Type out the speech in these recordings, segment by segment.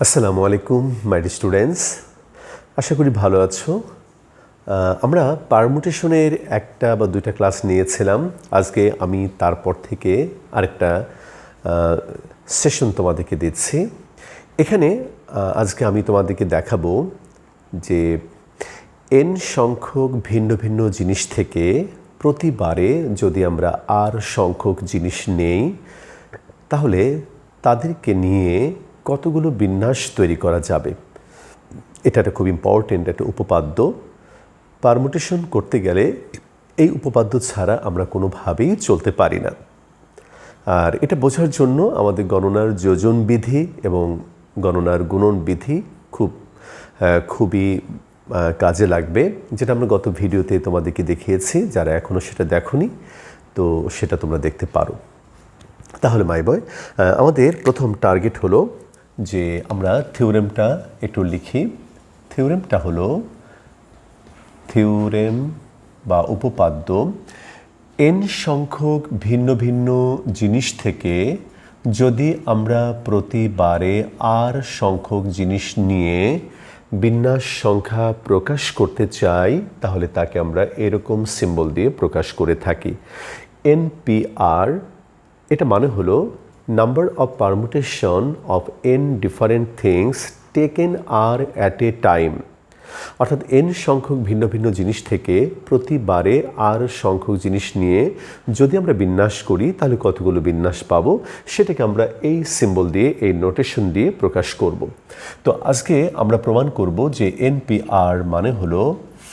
আসসালামু আলাইকুম my dear students, আশা করি ভালো আছো। আমরা পারমুটেশনের একটা বা দুইটা ক্লাস নিয়েছিলাম। আজকে আমি তারপর থেকে আরেকটা সেশন তোমাদেরকে দিচ্ছি। এখানে আজকে আমি তোমাদেরকে দেখাবো যে n সংখ্যক ভিন্ন ভিন্ন জিনিস থেকে প্রতিবারে যদি আমরা r সংখ্যক জিনিস নেই তাহলে তাদেরকে নিয়ে কতগুলো বিন্যাস তৈরি করা যাবে। এটা একটা খুব ইম্পর্টেন্ট একটা উপপাদ্য। পারমুটেশন করতে গেলে এই উপপাদ্য ছাড়া আমরা কোনোভাবেই চলতে পারি না। আর এটা বোঝার জন্য আমাদের গণনার যোজন বিধি এবং গণনার গুণন বিধি খুবই কাজে লাগবে, যেটা আমরা গত ভিডিওতে তোমাদেরকে দেখিয়েছি। যারা এখনও সেটা দেখোনি তো সেটা তোমরা দেখতে পারো। তাহলে মাই বয়, আমাদের প্রথম টার্গেট হলো যে আমরা থিওরেমটা একটু লিখি। থিওরেমটা হলো থিওরেম বা উপপাদ্য n সংখ্যক ভিন্ন ভিন্ন জিনিস থেকে যদি আমরা প্রতিবারে r সংখ্যক জিনিস নিয়ে বিন্যাস সংখ্যা প্রকাশ করতে চাই তাহলে তাকে আমরা এরকম সিম্বল দিয়ে প্রকাশ করে থাকি। NPR এটা মানে হলো number of permutation of n different things taken R at a time, অর্থাৎ n সংখ্যক ভিন্ন ভিন্ন জিনিস থেকে প্রতিবারে r সংখ্যক জিনিস নিয়ে যদি আমরা বিন্যাস করি তাহলে কতগুলো বিন্যাস পাবো সেটাকে আমরা এই সিম্বল দিয়ে, এই নোটেশন দিয়ে প্রকাশ করব। তো আজকে আমরা প্রমাণ করব যে NPR মানে হলো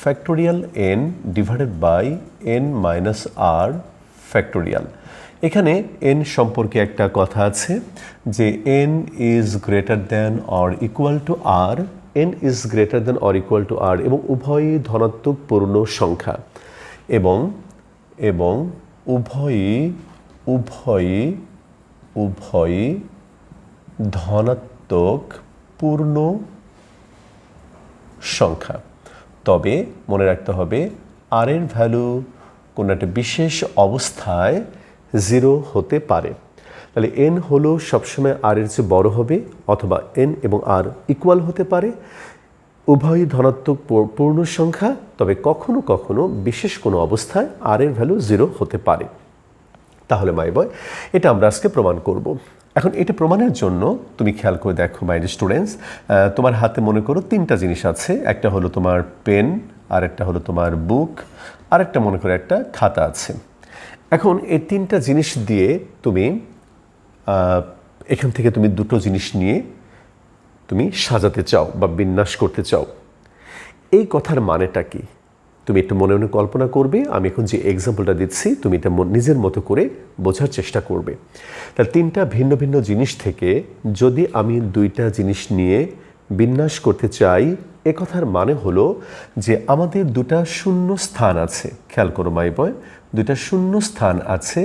factorial n divided by n minus r factorial. এখানে n সম্পর্কে একটা কথা আছে যে n is greater than or equal to r, n is greater than or equal to r এবং উভয়ই ধনাত্মক পূর্ণ সংখ্যা এবং উভয়ই ধনাত্মক পূর্ণ সংখ্যা। তবে মনে রাখতে হবে r এর ভ্যালু কোনো একটা বিশেষ অবস্থায় 0 হতে পারে। তাহলে n হলো সবসময় r এর চেয়ে বড় হবে অথবা n এবং r ইকুয়াল হতে পারে। উভয়ই ধনাত্মক পূর্ণ সংখ্যা, তবে কখনো কখনো বিশেষ কোনো অবস্থায় r এর ভ্যালু 0 হতে পারে। তাহলে মাই বয়, এটা আমরা আজকে প্রমাণ করব। এখন এটা প্রমাণের জন্য তুমি খেয়াল করে দেখো মাই ডিয়ার স্টুডেন্টস, তোমার হাতে মনে করো তিনটা জিনিস আছে। একটা হলো তোমার পেন, আর একটা হলো তোমার বুক, আর একটা মনে করো একটা খাতা আছে। এখন এই তিনটা জিনিস দিয়ে তুমি এখান থেকে তুমি দুটো জিনিস নিয়ে তুমি সাজাতে চাও বা বিন্যাস করতে চাও। এই কথার মানেটা কি তুমি একটু মনে মনে কল্পনা করবে। আমি এখন যে এক্সাম্পলটা দিচ্ছি তুমি এটা নিজের মতো করে বোঝার চেষ্টা করবে। তাহলে তিনটা ভিন্ন ভিন্ন জিনিস থেকে যদি আমি দুইটা জিনিস নিয়ে বিন্যাস করতে চাই, এ কথার মানে হলো যে আমাদের দুটা শূন্য স্থান আছে। খেয়াল করো মাই বয়, দুইটা শূন্য স্থান আছে।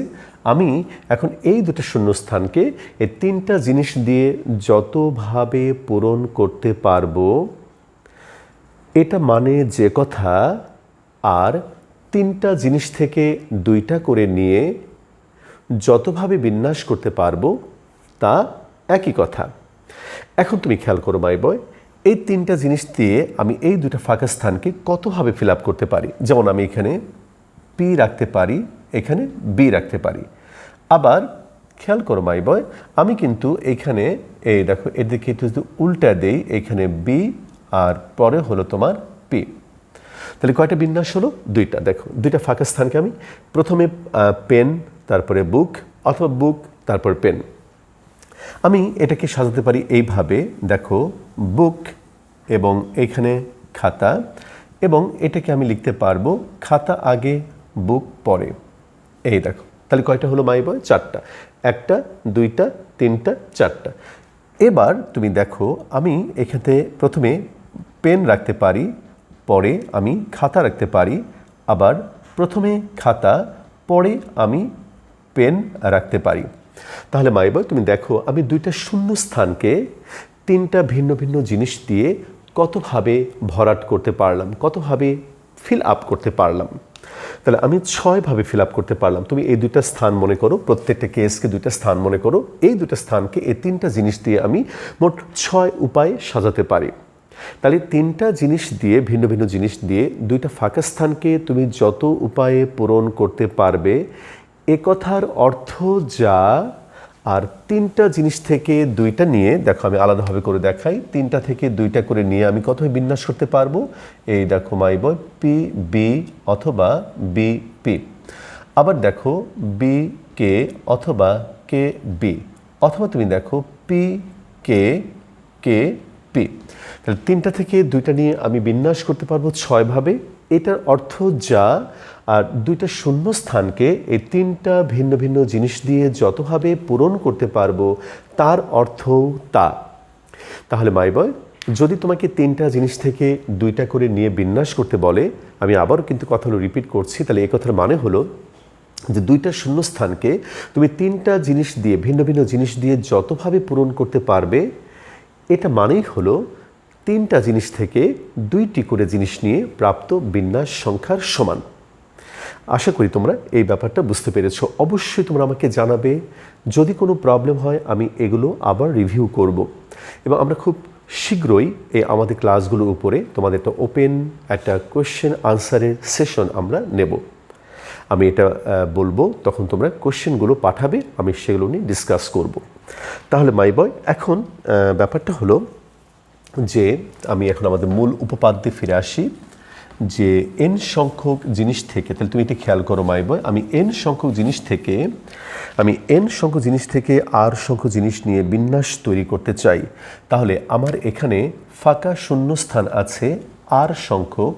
আমি এখন এই দুটো শূন্য স্থানকে এই তিনটা জিনিস দিয়ে যতভাবে পূরণ করতে পারবো, এটা মানে যে কথা, আর তিনটা জিনিস থেকে দুইটা করে নিয়ে যতভাবে বিন্যাস করতে পারবো তা একই কথা। এখন তুমি খেয়াল করো মাই বয়, এই তিনটা জিনিস দিয়ে আমি এই দুটো ফাঁকা স্থানকে কতভাবে ফিল আপ করতে পারি। যেমন আমি এখানে P রাখতে পারি, এখানে B রাখতে পারি। আবার খেয়াল করো মাই বয়, আমি কিন্তু এখানে এই দেখো এদিকে যদি উল্টা দেই, এখানে B আর পরে হলো তোমার P। তাহলে কয়টা বিন্যাস হলো? দুইটা। দেখো দুইটা ফাঁকা স্থানকে আমি প্রথমে পেন, তারপরে বুক, অথবা বুক তারপর পেন। আমি এটাকে সাজাতে পারি এইভাবে, দেখো বুক এবং এইখানে খাতা, এবং এটাকে আমি লিখতে পারবো খাতা আগে বুক পরে। এই দেখো তাহলে কয়টা হলো মাই বয়? চারটা। একটা, দুইটা, তিনটা, চারটা। এবার তুমি দেখো আমি এখানে প্রথমে পেন রাখতে পারি, পরে আমি খাতা রাখতে পারি, আবার প্রথমে খাতা পরে আমি পেন রাখতে পারি। তাহলে মাই বয় তুমি দেখো আমি দুইটা শূন্য স্থানকে তিনটা ভিন্ন ভিন্ন জিনিস দিয়ে কতভাবে ভরাট করতে পারলাম, কতভাবে ফিল আপ করতে পারলাম। তাহলে আমি 6 ভাবে ফিল আপ করতে পারলাম। তুমি এই দুইটা স্থান মনে করো, প্রত্যেকটা কেসকে দুইটা স্থান মনে করো, এই দুইটা স্থানকে এই 3টা জিনিস দিয়ে আমি মোট 6 উপায়ে সাজাতে পারি। তাহলে 3টা জিনিস দিয়ে, ভিন্ন ভিন্ন জিনিস দিয়ে দুইটা ফাঁকা স্থানকে তুমি যত উপায়ে পূরণ করতে পারবে, এ কথার অর্থ যা। আর 3টা জিনিস থেকে 2টা নিয়ে, দেখো আমি আলাদাভাবে করে দেখাই, 3টা থেকে 2টা করে নিয়ে আমি কতভাবে বিন্যাস করতে পারবো। এই দেখো মাই বয়, পি বি অথবা বি পি। আবার দেখো বি কে অথবা কে বি, অথবা তুমি দেখো পি কে কে পি। তাহলে 3টা থেকে 2টা নিয়ে আমি বিন্যাস করতে পারবো 6 ভাবে। এটার অর্থ যা। আর 2টা শূন্য স্থানকে এই 3টা ভিন্ন ভিন্ন জিনিস দিয়ে যতভাবে পূরণ করতে পারবো, তার অর্থ তা। তাহলে মাই বয়, যদি তোমাকে 3টা জিনিস থেকে 2টা করে নিয়ে বিন্যাস করতে বলে, আমি আবারও কিন্তু কথাগুলো রিপিট করছি, তাহলে এই কথার মানে হলো যে 2টা শূন্য স্থানকে তুমি 3টা জিনিস দিয়ে, ভিন্ন ভিন্ন জিনিস দিয়ে যতভাবে পূরণ করতে পারবে, এটা মানেই হলো 3টা জিনিস থেকে 2টি করে জিনিস নিয়ে প্রাপ্ত বিন্যাস সংখ্যার সমান। আশা করি তোমরা এই ব্যাপারটা বুঝতে পেরেছো। অবশ্যই তোমরা আমাকে জানাবে, যদি কোনো প্রবলেম হয় আমি এগুলো আবার রিভিউ করব। এবং আমরা খুব শীঘ্রই এই আমাদের ক্লাসগুলোর উপরে তোমাদের একটা ওপেন একটা কোয়েশ্চেন আনসারের সেশন আমরা নেব। আমি এটা বলবো, তখন তোমরা কোয়েশ্চেনগুলো পাঠাবে, আমি সেগুলো নিয়ে ডিসকাস করব। তাহলে মাই বয়, এখন ব্যাপারটা হলো যে আমি এখন আমাদের মূল উপপাদ্যে ফিরে আসি, যে এন সংখ্যক জিনিস থেকে, তাহলে তুমি এটা খেয়াল করো মাই বয়, আমি এন সংখ্যক জিনিস থেকে আর সংখ্যক জিনিস নিয়ে বিন্যাস তৈরি করতে চাই। তাহলে আমার এখানে ফাঁকা শূন্যস্থান আছে আর সংখ্যক,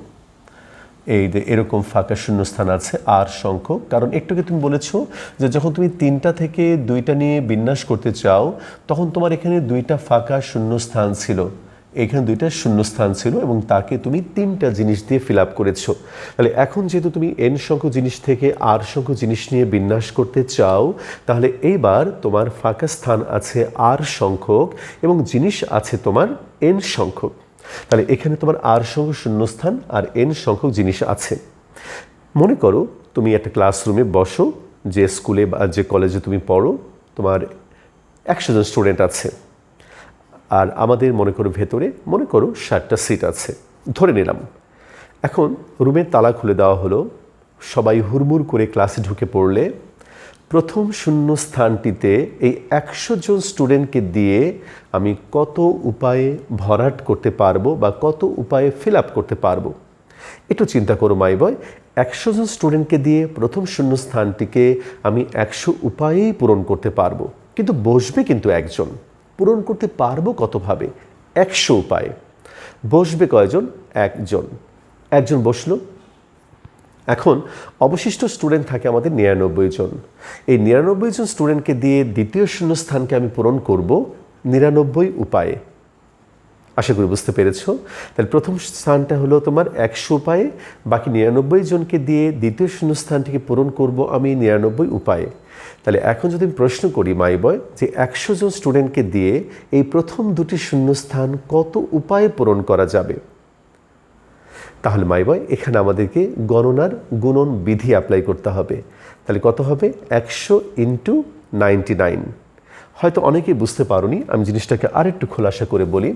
এই যে এরকম ফাঁকা শূন্যস্থান আছে আর সংখ্যক। কারণ একটুকে তুমি বলেছো যে যখন তুমি 3টা থেকে 2টা নিয়ে বিন্যাস করতে চাও, তখন তোমার এখানে 2টা ফাঁকা শূন্যস্থান ছিল, এখানে 2টা শূন্যস্থান ছিল, এবং তাকে তুমি 3টা জিনিস দিয়ে ফিল আপ করেছো। তাহলে এখন যেহেতু তুমি এন সংখ্যক জিনিস থেকে আর সংখ্যক জিনিস নিয়ে বিন্যাস করতে চাও, তাহলে এইবার তোমার ফাঁকা স্থান আছে আর সংখ্যক এবং জিনিস আছে তোমার এন সংখ্যক। তাহলে এখানে তোমার আর সংখ্যক শূন্যস্থান আর এন সংখ্যক জিনিস আছে। মনে করো তুমি একটা ক্লাসরুমে বসো, যে স্কুলে বা যে কলেজে তুমি পড়ো, তোমার 100 জন স্টুডেন্ট আছে, আর আমাদের মনে করো ভেতরে মনে করো 60টা সিট আছে, ধরে নিলাম। এখন রুমের তালা খুলে দেওয়া হলো, সবাই হুড়মুড় করে ক্লাসে ঢুকে পড়লে প্রথম শূন্য স্থানটিতে এই 100 জন স্টুডেন্টকে দিয়ে আমি কত উপায়ে ভরাট করতে পারবো বা কত উপায়ে ফিল আপ করতে পারবো। একটু চিন্তা করো মাই বয়, 100 জন স্টুডেন্টকে দিয়ে প্রথম শূন্য স্থানটিকে আমি 100 উপায়েই পূরণ করতে পারবো, কিন্তু বসবে কিন্তু একজন। পূরণ করতে পারবো কতভাবে? 100 উপায়ে। বসবে কয়জন? একজন বসলো। এখন অবশিষ্ট স্টুডেন্ট থাকে আমাদের 99 জন। এই 99 জন স্টুডেন্টকে দিয়ে দ্বিতীয় শূন্যস্থানকে আমি পূরণ করব 99 উপায়ে। আশা করি বুঝতে পেরেছো। তাহলে প্রথম স্থানটা হলো তোমার 100 উপায়ে, বাকি 99 জনকে দিয়ে দ্বিতীয় শূন্যস্থানটিকে পূরণ করব আমি 99 উপায়ে। তাহলে এখন যদি আমি প্রশ্ন করি মাই বয়, যে 100 জন স্টুডেন্টকে দিয়ে এই প্রথম দুটি শূন্যস্থান কত উপায়ে পূরণ করা যাবে, তাহলে মাই বয় এখানে আমাদেরকে গণনার গুণন বিধি অ্যাপ্লাই করতে হবে। তাহলে কত হবে? 100 × 99। হয়তো অনেকেই বুঝতে পারোনি, আমি জিনিসটাকে আরেকটু খোলাসা করে বলি।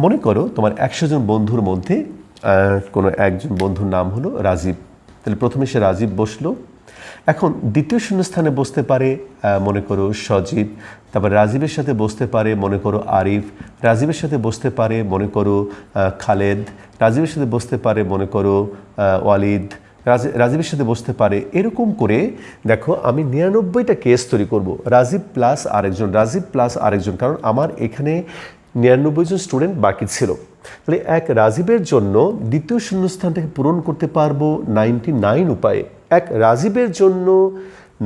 মনে করো তোমার 100 জন বন্ধুর মধ্যে কোনো একজন বন্ধুর নাম হলো রাজীব। তাহলে প্রথমে সে রাজীব বসলো। এখন দ্বিতীয় শূন্যস্থানে বসতে পারে মনে করো সজীব, তারপর রাজীবের সাথে বসতে পারে মনে করো আরিফ, রাজীবের সাথে বসতে পারে মনে করো খালেদ, রাজীবের সাথে বসতে পারে মনে করো ওয়ালিদ, রাজীবের সাথে বসতে পারে। এরকম করে দেখো আমি 99টা কেস তৈরি করব, রাজীব প্লাস আরেকজন, কারণ আমার এখানে 99 জন স্টুডেন্ট বাকি ছিল। তাহলে এক রাজীবের জন্য দ্বিতীয় শূন্যস্থানটাকে পূরণ করতে পারবো 99 উপায়ে। এক রাজীবের জন্য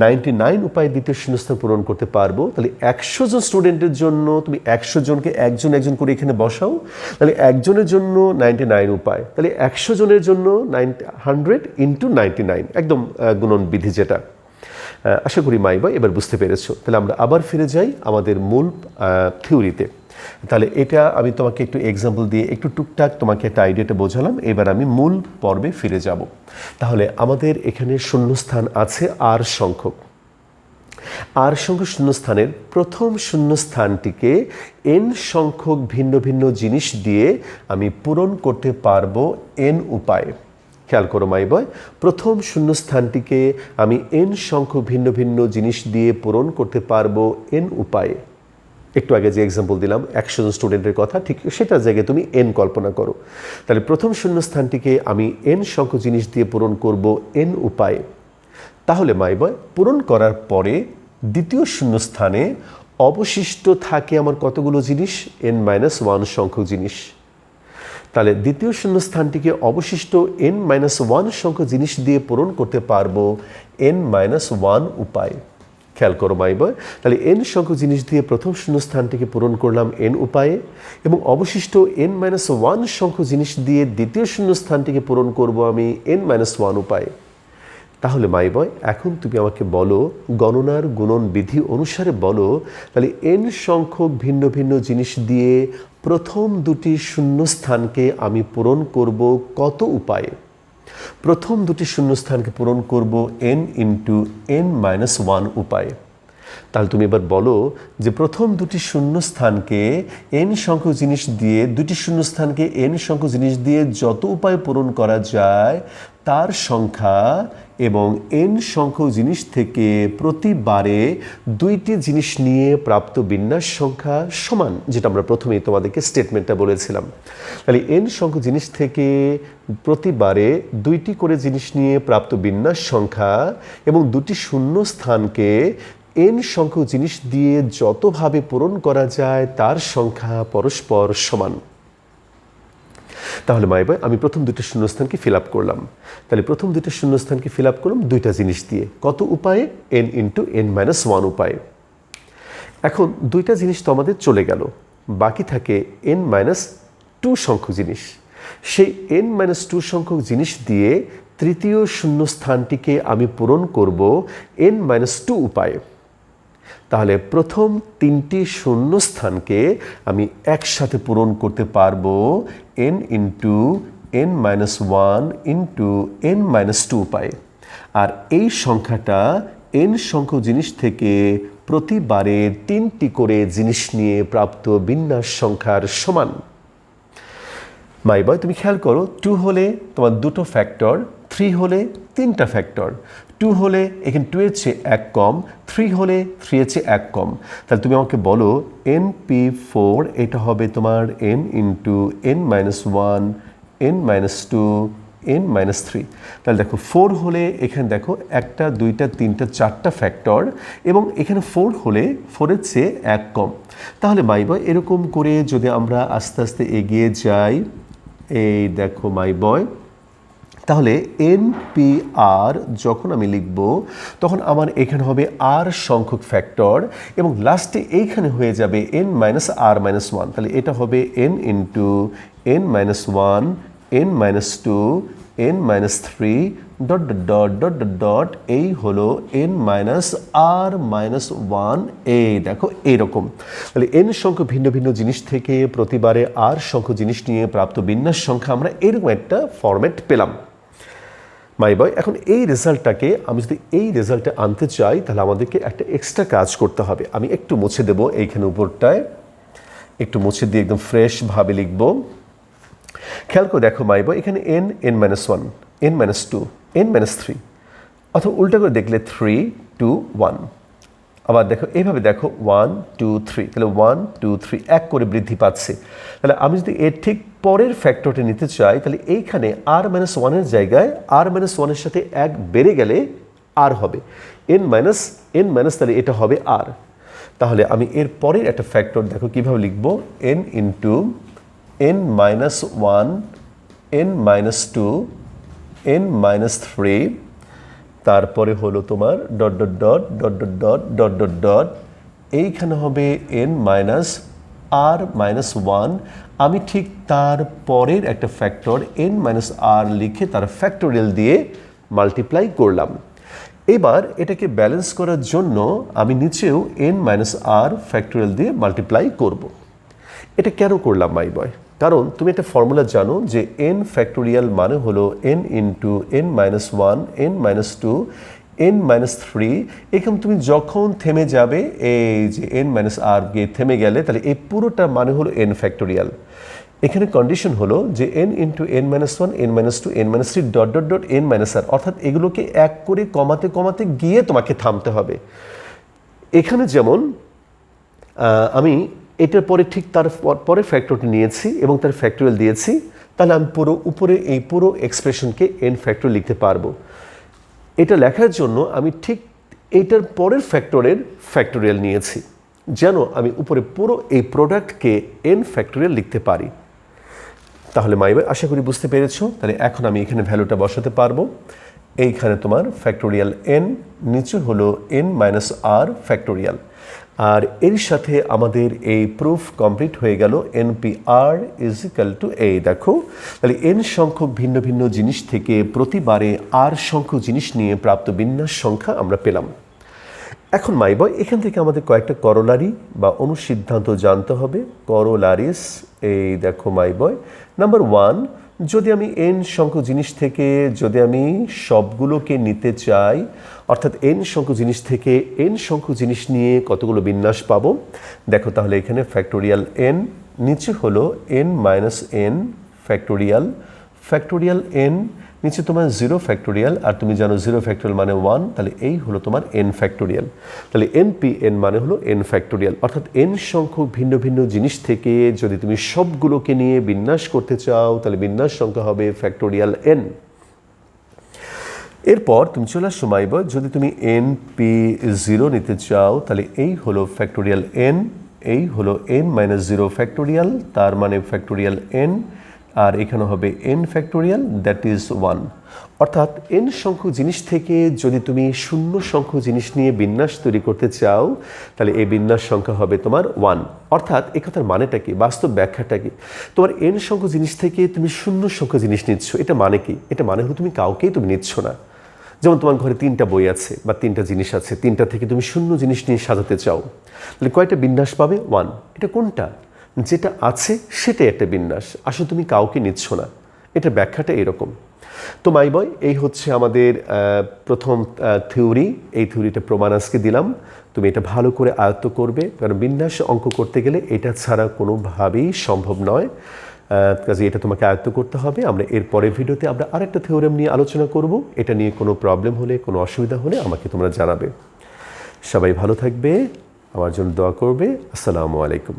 99 উপায়ে দ্বিতীয় শূন্যস্থান পূরণ করতে পারবো। তাহলে 100 জন স্টুডেন্টের জন্য তুমি 100 জনকে একজন করে এখানে বসাও, তাহলে একজনের জন্য 99 উপায়, তাহলে 100 জনের জন্য 100 × 99, একদম গুণন বিধি যেটা। আশা করি মাই বয় এবার বুঝতে পেরেছো। তাহলে আমরা আবার ফিরে যাই আমাদের মূল থিওরিতে। তাহলে এটা আমি তোমাকে একটু এক্সাম্পল দিয়ে একটু টুকটাক তোমাকে একটা আইডিয়াটা বোঝালাম। এবার আমি মূল পর্বে ফিরে যাব। তাহলে আমাদের এখানে শূন্যস্থান আছে আর সংখ্যক। আর সংখ্যক শূন্যস্থানের প্রথম শূন্যস্থানটিকে এন সংখ্যক ভিন্ন ভিন্ন জিনিস দিয়ে আমি পূরণ করতে পারবো এন উপায়ে। খেয়াল করো মাই বয়, প্রথম শূন্যস্থানটিকে আমি এন সংখ্যক ভিন্ন ভিন্ন জিনিস দিয়ে পূরণ করতে পারবো এন উপায়ে। একটু আগে যে এক্সাম্পল দিলাম 100 জন স্টুডেন্টের কথা, ঠিক সেটার জায়গায় তুমি এন কল্পনা করো। তাহলে প্রথম শূন্যস্থানটিকে আমি এন সংখ্যক জিনিস দিয়ে পূরণ করব এন উপায়ে। তাহলে মাই বয়, পূরণ করার পরে দ্বিতীয় শূন্যস্থানে অবশিষ্ট থাকে আমার কতগুলো জিনিস? n-1 সংখ্যক জিনিস। তাহলে দ্বিতীয় শূন্যস্থানটিকে অবশিষ্ট n-1 সংখ্যক জিনিস দিয়ে পূরণ করতে পারবো n-1 উপায়। খেয়াল করো মাই বয়, তাহলে n সংখ্যক জিনিস দিয়ে প্রথম শূন্যস্থানটিকে পূরণ করলাম n উপায়ে, এবং অবশিষ্ট n-1 সংখ্যক জিনিস দিয়ে দ্বিতীয় শূন্যস্থানটিকে পূরণ করব আমি n-1 উপায়ে। তাহলে মাই বয়, এখন তুমি আমাকে বলো, গণনার গুণন বিধি অনুসারে বলো, তাহলে n সংখ্যক ভিন্ন ভিন্ন জিনিস দিয়ে প্রথম দুটি শূন্যস্থানকে আমি পূরণ করব কত উপায়ে? প্রথম দুটি শূন্যস্থানকে পূরণ করব n ইন্টু n-1 উপায়ে। তাহলে তুমি এবার বলো যে প্রথম দুটি শূন্যস্থানকে n সংখ্যক জিনিস দিয়ে, দুটি শূন্যস্থানকে n সংখ্যক জিনিস দিয়ে যত উপায়ে পূরণ করা যায় তার সংখ্যা এবং n সংখ্যক জিনিস থেকে প্রতিবারে দুইটি জিনিস নিয়ে প্রাপ্ত বিন্যাস সংখ্যা সমান, যেটা আমরা প্রথমেই তোমাদেরকে স্টেটমেন্টটা বলেছিলাম। তাহলে n সংখ্যক জিনিস থেকে প্রতিবারে দুইটি করে জিনিস নিয়ে প্রাপ্ত বিন্যাস সংখ্যা এবং দুটি শূন্য স্থানকে n সংখ্যক জিনিস দিয়ে যতভাবে পূরণ করা যায় তার সংখ্যা পরস্পর সমান। তাহলে মাই বয়, আমি প্রথম দুটো শূন্যস্থানকে ফিল আপ করলাম। তাহলে প্রথম দুটো শূন্যস্থানকে ফিল আপ করলাম দুইটা জিনিস দিয়ে। কত উপায়ে? n ইন্টু n-1 উপায়ে। এখন দুইটা জিনিস তো আমাদের চলে গেল, বাকি থাকে n-2 সংখ্যক জিনিস। সেই n-2 সংখ্যক জিনিস দিয়ে তৃতীয় শূন্যস্থানটিকে আমি পূরণ করব n-2 উপায়ে। তাহলে প্রথম তিনটি শূন্যস্থানকে আমি একসাথে পূরণ করতে পারবো n into n-1 into n-2 উপায়ে। আর এই সংখ্যাটা n সংখ্যক জিনিস থেকে প্রতিবারে তিনটি করে জিনিস নিয়ে প্রাপ্ত বিন্যাস সংখ্যার সমান। মাই বয়, তুমি খেয়াল করো, 2 হলে তোমার দুটো ফ্যাক্টর, 3 হলে তিনটা ফ্যাক্টর। 2 হলে এখানে 2 এর চেয়ে 1 কম, 3 হলে 3 এর চেয়ে 1 কম। তাহলে তুমি আমাকে বলো np4 এটা হবে তোমার n into n-1 n-2 n-3। তাহলে দেখো 4 হলে এখানে দেখো 1টা 2টা 3টা 4টা ফ্যাক্টর, এবং এখানে 4 হলে 4 এর চেয়ে 1 কম। তাহলে মাই বয়, এরকম করে যদি আমরা আস্তে আস্তে এগিয়ে যাই, এই দেখো মাই বয়, তাহলে npr যখন আমি লিখব তখন আমার এখানে হবে r সংখ্যক ফ্যাক্টর, এবং লাস্টে এইখানে হয়ে যাবে n-r-1। তাহলে এটা হবে n into n-1 n-2 n-3 dot dot dot dot, এই হলো n-r-1। এই দেখো এইরকম। তাহলে n সংখ্যক ভিন্ন ভিন্ন জিনিস থেকে প্রতিবারে r সংখ্যক জিনিস নিয়ে প্রাপ্ত বিন্যাস সংখ্যা আমরা এরকম একটা ফরম্যাট পেলাম। মাই বয়, এখন এই রেজাল্টটাকে আমি যদি এই রেজাল্টে আনতে চাই তাহলে আমাদেরকে একটা এক্সট্রা কাজ করতে হবে। আমি একটু মুছে দেবো এইখানে উপরটায়, একটু মুছে দিয়ে একদম ফ্রেশভাবে লিখব। খেয়াল করে দেখো মাই বয়, এখানে n-1 n-2 n-3, অথবা উল্টা করে দেখলে 3 2 1। আবার দেখো এইভাবে দেখো 1 2 3, তাহলে 1 2 3 এক করে বৃদ্ধি পাচ্ছে। তাহলে আমি যদি এর ঠিক পরের ফ্যাক্টরটা নিতে চাই তাহলে এইখানে r-1 এর জায়গায় r-1 এর সাথে 1 বেড়ে গেলে r হবে n-, তাহলে এটা হবে r। তাহলে আমি এর পরের একটা ফ্যাক্টর দেখো কিভাবে লিখব, n into n-1 n-2 n-3, তারপরে হলো তোমার dot dot dot dot dot dot dot dot dot, এইখানে হবে n-r-1। আমি ঠিক তার পরের একটা ফ্যাক্টর n-r লিখে তার ফ্যাক্টোরিয়াল দিয়ে মাল্টিপ্লাই করলাম। এবার এটাকে ব্যালেন্স করার জন্য আমি নিচেও n-r ফ্যাক্টোরিয়াল দিয়ে মাল্টিপ্লাই করব। এটা কেন করলাম মাই বয়? কারণ তুমি একটা ফর্মুলা জানো যে n ফ্যাক্টোরিয়াল মানে হলো n into n minus one, n minus two, n minus three. এখানে তুমি যখন থেমে যাবে, এই যে n মাইনাস আর গিয়ে থেমে গেলে, তাহলে এই পুরোটা মানে হলো n ফ্যাক্টোরিয়াল। এখানে কন্ডিশন হলো যে n into n minus one, n minus two, n minus three dot dot dot n minus r, অর্থাৎ এগুলোকে এক করে কমাতে কমাতে গিয়ে তোমাকে থামতে হবে। এখানে যেমন আমি এটার পরে ঠিক তার পরে ফ্যাক্টরটি নিয়েছি এবং তার ফ্যাক্টোরিয়াল দিয়েছি, তাহলে আমি পুরো উপরে এই পুরো এক্সপ্রেশনকে n ফ্যাক্টোরিয়াল লিখতে পারবো। এটা লেখার জন্য আমি ঠিক এইটার পরের ফ্যাক্টোরিয়াল নিয়েছি, যেন আমি উপরে পুরো এই প্রোডাক্টকে n ফ্যাক্টোরিয়াল লিখতে পারি। তাহলে মাই বয় আশা করি বুঝতে পেরেছো। তাহলে এখন আমি এখানে ভ্যালুটা বসাতে পারবো। এইখানে তোমার ফ্যাক্টোরিয়াল n, নিচে হলো n মাইনাস আর ফ্যাক্টোরিয়াল। আর এর সাথে আমাদের এই প্রুফ কমপ্লিট হয়ে গেল। npr ইজ ইকাল টু এই দেখো, তাহলে n সংখ্যক ভিন্ন ভিন্ন জিনিস থেকে প্রতিবারে r সংখ্যক জিনিস নিয়ে প্রাপ্ত বিন্যাস সংখ্যা আমরা পেলাম। এখন মাই বয় এখান থেকে আমাদের কয়েকটা করোলারি বা অনুসিদ্ধান্ত জানতে হবে। করোলারিস, এই দেখো মাই বয়। নাম্বার ওয়ান, যদি আমি n সংখ্যক জিনিস থেকে যদি আমি সবগুলোকে নিতে চাই, অর্থাৎ n সংখ্যক জিনিস থেকে n সংখ্যক জিনিস নিয়ে কতগুলো বিন্যাস পাবো, দেখো তাহলে এখানে ফ্যাক্টোরিয়াল n, নিচে হলো n minus n factorial, factorial n, নিচে তোমার 0 ফ্যাক্টোরিয়াল, আর তুমি জানো 0 ফ্যাক্টোরিয়াল মানে 1, তাহলে এই হলো তোমার n ফ্যাক্টোরিয়াল। তাহলে npn মানে হলো n ফ্যাক্টোরিয়াল, অর্থাৎ n সংখ্যক ভিন্ন ভিন্ন জিনিস থেকে যদি তুমি সবগুলোকে নিয়ে বিন্যাস করতে চাও, তাহলে বিন্যাস সংখ্যা হবে ফ্যাক্টোরিয়াল n। এরপর তুমি চলে আসো মাই বয়, যদি তুমি np0 নিতে চাও, তাহলে এই হলো ফ্যাক্টোরিয়াল n, এই হলো n মাইনাস 0 ফ্যাক্টোরিয়াল, তার মানে ফ্যাক্টোরিয়াল n, আর এখানে হবে n ফ্যাক্টোরিয়াল, দ্যাট ইজ 1। অর্থাৎ n সংখ্যক জিনিস থেকে যদি তুমি শূন্য সংখ্যক জিনিস নিয়ে বিন্যাস তৈরি করতে চাও, তাহলে এই বিন্যাস সংখ্যা হবে তোমার 1। অর্থাৎ এই কথার মানেটা কি, বাস্তব ব্যাখ্যাটা কি? তোমার n সংখ্যক জিনিস থেকে তুমি শূন্য সংখ্যক জিনিস নিচ্ছ, এটা মানে কি? এটা মানে হলো তুমি কাউকেই তুমি নিচ্ছ না। যেমন তোমার ঘরে 3টা বই আছে বা 3টা জিনিস আছে, 3টা থেকে তুমি শূন্য জিনিস নিয়ে সাজাতে চাও, তাহলে কয়টা বিন্যাস পাবে? 1। এটা কোনটা? যেটা আছে সেটাই একটা বিন্যাস, আসলে তুমি কাউকে নিচ্ছ না। এটা ব্যাখ্যাটা এরকম। তো মাই বয় এই হচ্ছে আমাদের প্রথম থিওরি। এই থিওরিটা প্রমাণ আজকে দিলাম, তুমি এটা ভালো করে আয়ত্ত করবে, কারণ বিন্যাস অঙ্ক করতে গেলে এটা ছাড়া কোনোভাবেই সম্ভব নয়। কাজে এটা তোমাকে আয়ত্ত করতে হবে। আমরা এর পরের ভিডিওতে আমরা আরেকটা থিওরেম নিয়ে আলোচনা করব। এটা নিয়ে কোনো প্রবলেম হলে, কোনো অসুবিধা হলে আমাকে তোমরা জানাবে। সবাই ভালো থাকবে, আমার জন্য দোয়া করবে। আসসালামু আলাইকুম।